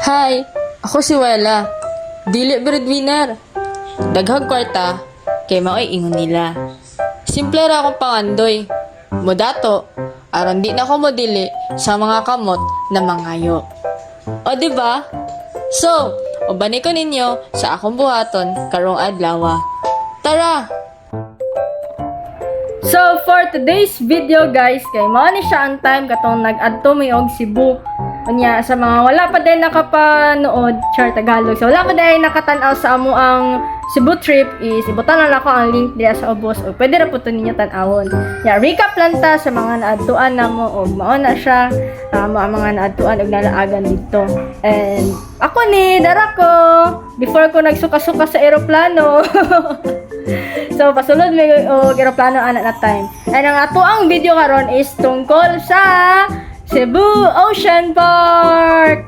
Hi, ako si Wela. Dili breadwinner. Daghang kwarta, kay maoy ingon nila. Simple ra akong pangandoy. Modato, aron di na ako modili sa mga kamot na mangayo. O di ba? So, ubani ko ninyo sa akong buhaton karong adlaw. Tara! So, for today's video guys, kay mao ni siya ang time katong nag-adto mi og Cebu. Unya, sa mga wala pa din nakapanood, char Tagalog. So, wala pa din nakatan-aw sa amo ang Cebu trip is ibutan na lang ko ang link diya sa ubos o pwede ra po to ninyo tan-awon. Yeah, recap lang ta sa mga naadtuan namo og mao na siya mga naadtuan og nalaagan dito. And ako ni dara ko before ko nagsuka-suka sa eroplano. So, pasulod may eroplano anak na time. And ang ato ang video karon is tungkol sa Cebu Ocean Park.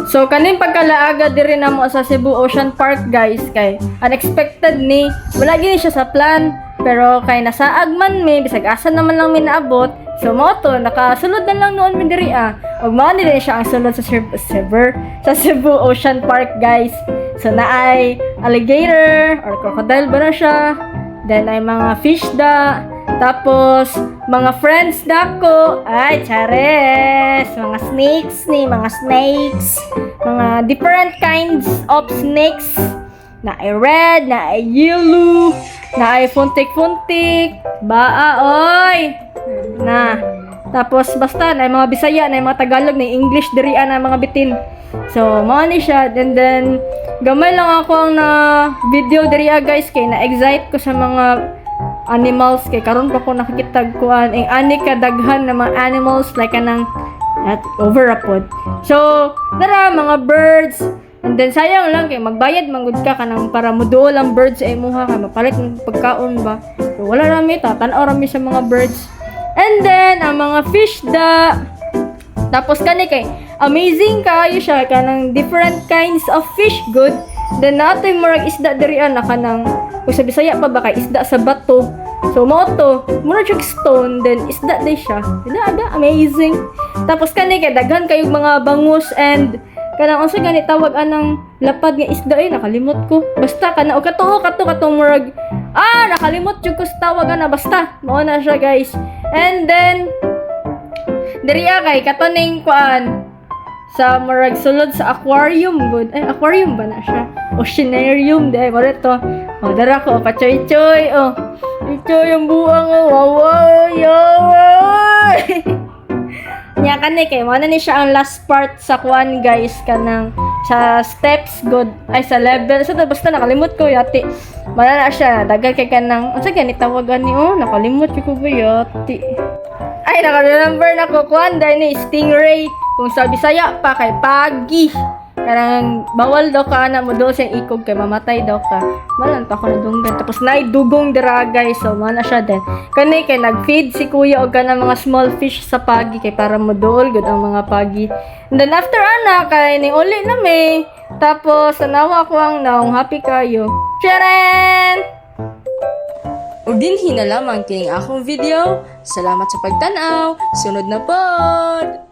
So, kanin pagkalaaga diri na mo sa Cebu Ocean Park guys, kay unexpected ni, wala gini siya sa plan, pero kay nasaag man mi, bisag asa naman lang mi naabot, so mo to, nakasulod na lang noon mi diri og mao ni din siya ang sulod sa Cebu Ocean Park guys. So, naay alligator or crocodile ba na siya, then ay mga fish da, tapos mga friends dako, ay chares, mga snakes ni, mga snakes, mga different kinds of snakes, na ay red, na ay yellow, na ay funtik-funtik, baa oy, na, tapos basta na mga Bisaya, na mga Tagalog, na English diri na mga bitin. So mao ni siya, and then gamay lang ako ang na video diri guys, kay na-excite ko sa mga animals, kay karon pa ko nakikita kuan ang ani kadaghan na mga animals like kanang at overapod. So tara mga birds, and then sayang lang kay magbayad manggod ka kanang para moduol ang birds sa imuha kay mapalit ng pagkaon ba. So wala ra mi tan-aw ra mi sa mga birds. And then ang mga fish da, tapos kani kay amazing kayo siya kanang different kinds of fish good. Then nato yung murag isda diri na kanang kung sa Bisaya pa ba kay isda sa bato. So mo to, murag siya stone, then isda day siya. Aga amazing. Tapos kani kay daghan kayong mga bangus and kanang unsa gani tawag anang lapad nga isda nakalimot ko. Basta kana o kato murag nakalimot jud ko sa tawag ana, basta mao na siya guys. And then diri kay katoning kuan sa murag sulod sa aquarium good. Ay, aquarium ba na siya? Oceanarium dai mo to. O dara ko pachoy-choy. Ito yung buang wow. Nya kani kay mo na ni siya ang last part sa kuan guys kanang sa steps good ay sa level so basta nakalimot ko yati. Mana na siya dagan kay kanang unsa gani tawagan ni nakalimot ko ba yati. Ay, naka-remember na ko kuan dahil ni stingray. Kung sa Bisaya pa kay pagi. Karang bawal daw ka na mo daw siyang ikog kay mamatay daw ka. Malang pa ako nadunggan. Tapos naidugong dira guys. So, mana siya din. Kani kay nag-feed si kuya og kana mga small fish sa pagi kay para mo dool good ang mga pagi. And then after kay ning uli na may. Tapos tanawa ko ang naong happy kayo. Charan! Ug dinhi na lamang kining akong video. Salamat sa pagtan-aw. Sunod na pod!